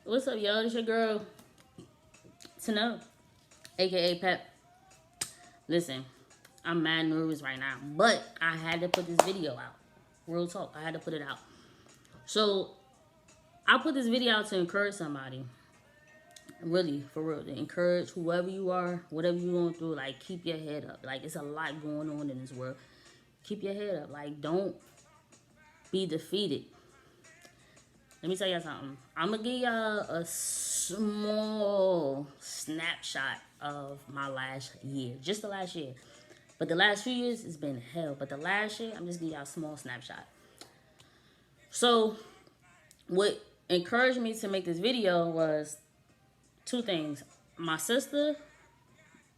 What's up, y'all? It's your girl, Tano, aka Pep. Listen, I'm mad nervous right now, but I had to put this video out. Real talk, I had to put it out. So, I put this video out to encourage somebody. Really, for real. To encourage whoever you are, whatever you're going through, like, keep your head up. Like, it's a lot going on in this world. Keep your head up. Like, don't be defeated. Let me tell y'all something. I'm going to give y'all a small snapshot of my last year. Just the last year. But the last few years, it's been hell. But the last year, I'm just giving y'all a small snapshot. So, what encouraged me to make this video was two things. My sister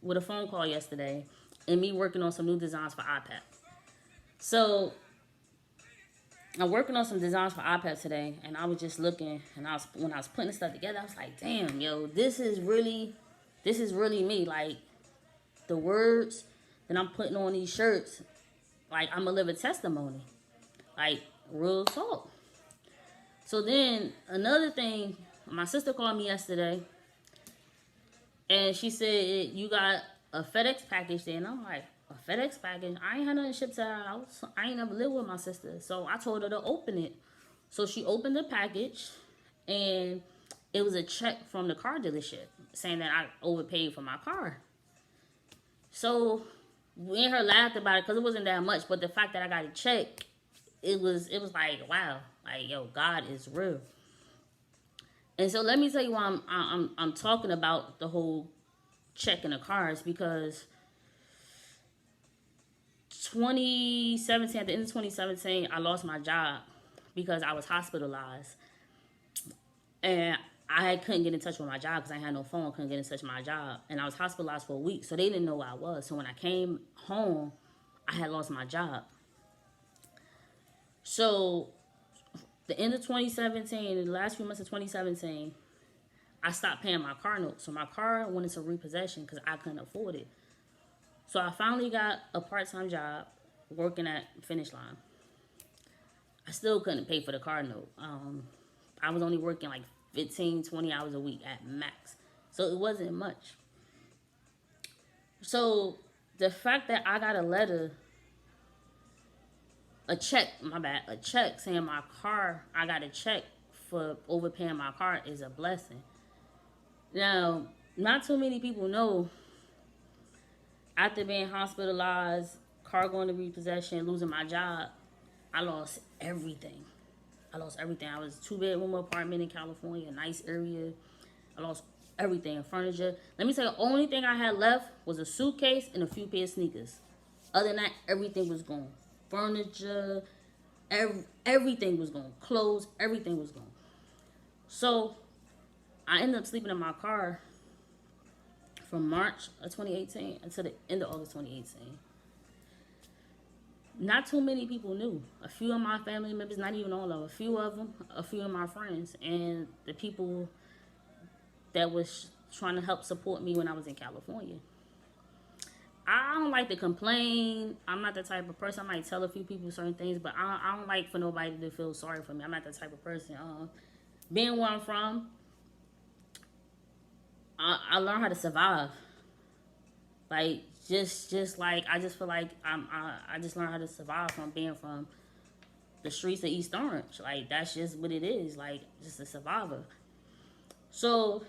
with a phone call yesterday and me working on some new designs for iPad. So, I'm working on some designs for iPad today, and I was just looking, and when I was putting stuff together, I was like, damn, yo, this is really me. Like, the words that I'm putting on these shirts, like, I'm going to live a testimony. Like, real talk. So then, another thing, my sister called me yesterday, and she said, you got a FedEx package there, and I'm like, a FedEx package? I ain't had nothing shipped to her house. I ain't never lived with my sister. So I told her to open it. So she opened the package, and it was a check from the car dealership saying that I overpaid for my car. So me and her laughed about it because it wasn't that much, but the fact that I got a check, it was like, wow, like, yo, God is real. And so let me tell you why I'm talking about the whole check in the cars, because 2017, at the end of 2017, I lost my job because I was hospitalized. And I couldn't get in touch with my job because I had no phone, couldn't get in touch with my job. And I was hospitalized for a week, so they didn't know where I was. So when I came home, I had lost my job. So the end of 2017, the last few months of 2017, I stopped paying my car note. So my car went into repossession because I couldn't afford it. So I finally got a part-time job working at Finish Line. I still couldn't pay for the car note. I was only working like 15, 20 hours a week at max. So it wasn't much. So the fact that I got a check saying my car, I got a check for overpaying my car is a blessing. Now, not too many people know, after being hospitalized, car going to repossession, losing my job, I lost everything. I was a 2-bedroom apartment in California, a nice area. I lost everything, furniture. Let me tell you, the only thing I had left was a suitcase and a few pair of sneakers. Other than that, everything was gone. Furniture, everything was gone. Clothes, everything was gone. So I ended up sleeping in my car from March of 2018 until the end of August 2018. Not too many people knew. A few of my family members, not even all of them, a few of my friends, and the people that was trying to help support me when I was in California. I don't like to complain. I'm not the type of person. I might tell a few people certain things, but I don't like for nobody to feel sorry for me. I'm not the type of person. Being where I'm from, I learned how to survive. Like, just like, I just feel like I just learned how to survive from being from the streets of East Orange. Like, that's just what it is. Like, just a survivor. So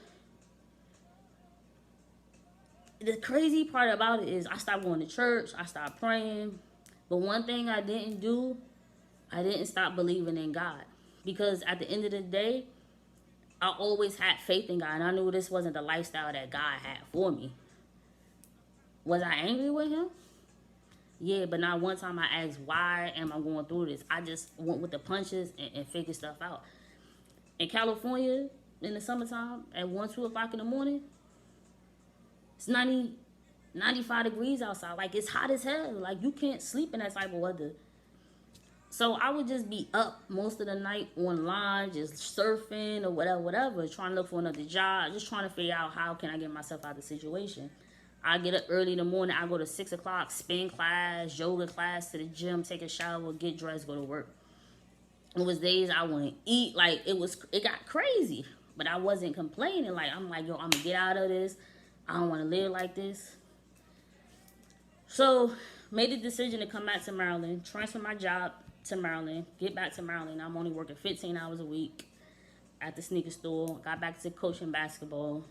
the crazy part about it is I stopped going to church. I stopped praying. But one thing I didn't do, I didn't stop believing in God. Because at the end of the day, I always had faith in God. And I knew this wasn't the lifestyle that God had for me. Was I angry with him? Yeah, but not one time I asked, why am I going through this? I just went with the punches and figured stuff out. In California, in the summertime, at 1, 2 o'clock in the morning, it's 95 degrees outside. Like, it's hot as hell. Like, you can't sleep in that type of weather. So I would just be up most of the night online, just surfing or whatever, trying to look for another job, just trying to figure out how can I get myself out of the situation. I get up early in the morning. I go to 6 o'clock, spin class, yoga class, to the gym, take a shower, get dressed, go to work. It was days I wouldn't eat. Like, it got crazy. But I wasn't complaining. Like, I'm like, yo, I'm gonna get out of this. I don't want to live like this. So, made the decision to come back to Maryland, transfer my job to Maryland, get back to Maryland. I'm only working 15 hours a week at the sneaker store. Got back to coaching basketball.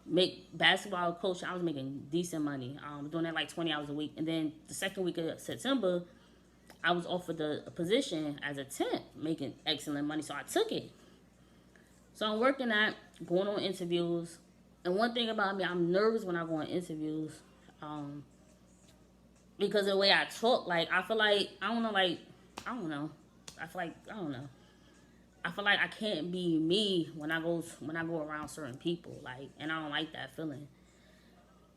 Make basketball coaching. I was making decent money. Doing that like 20 hours a week. And then the second week of September, I was offered a position as a temp, making excellent money. So I took it. So I'm working at, going on interviews. And one thing about me, I'm nervous when I go on interviews. Because of the way I talk, like, I feel like, I feel like, I feel like I can't be me when I go around certain people, like, and I don't like that feeling.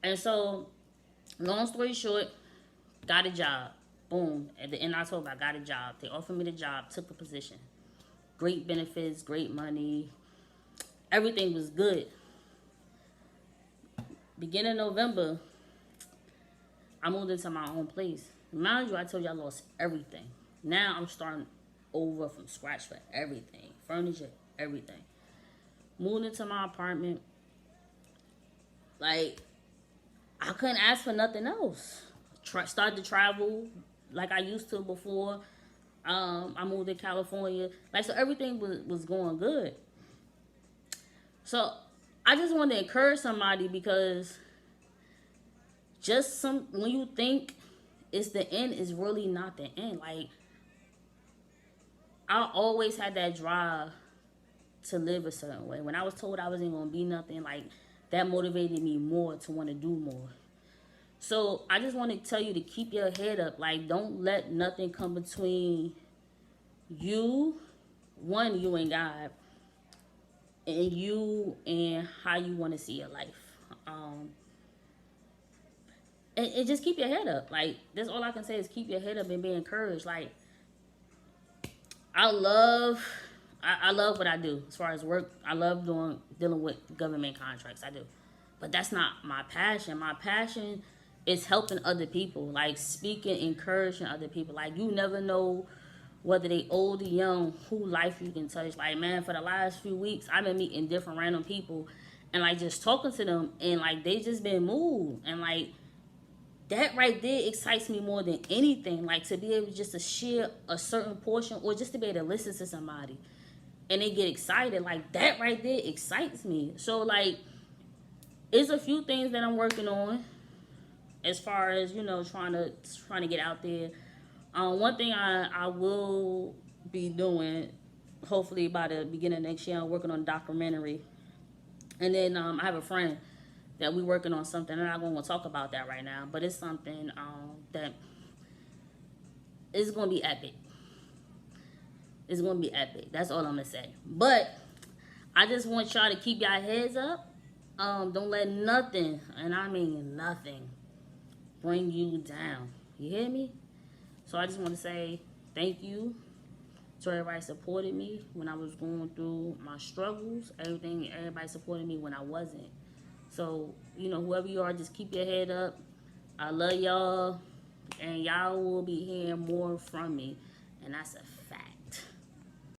And so, long story short, got a job. Boom. At the end of October, I got a job. They offered me the job, took the position. Great benefits, great money. Everything was good. Beginning of November, I moved into my own place. Mind you, I told you I lost everything. Now I'm starting over from scratch for everything. Furniture, everything. Moved into my apartment. Like, I couldn't ask for nothing else. Started to travel like I used to before. I moved to California. Like, so everything was going good. So I just want to encourage somebody, because when you think it's the end, it's really not the end. Like, I always had that drive to live a certain way. When I was told I wasn't going to be nothing, like, that motivated me more to want to do more. So I just want to tell you to keep your head up. Like, don't let nothing come between you and God, and you and how you want to see your life. And just keep your head up. Like, that's all I can say is keep your head up and be encouraged. Like, I love what I do as far as work. I love dealing with government contracts. I do. But that's not my passion. My passion is helping other people. Like, speaking, encouraging other people. Like, you never know whether they old or young, who life you can touch. Like, man, for the last few weeks, I've been meeting different random people and, like, just talking to them, and, like, they just been moved. And, like, that right there excites me more than anything. Like, to be able just to share a certain portion, or just to be able to listen to somebody and they get excited. Like, that right there excites me. So, like, it's a few things that I'm working on as far as, trying to get out there. One thing I will be doing, hopefully by the beginning of next year, I'm working on a documentary. And then I have a friend that we're working on something. I'm not going to talk about that right now, but it's something that is going to be epic. It's going to be epic. That's all I'm going to say. But I just want y'all to keep y'all heads up. Don't let nothing, and I mean nothing, bring you down. You hear me? So I just want to say thank you to everybody supported me when I was going through my struggles. Everybody supported me when I wasn't. So, whoever you are, just keep your head up. I love y'all, and y'all will be hearing more from me, and that's a fact.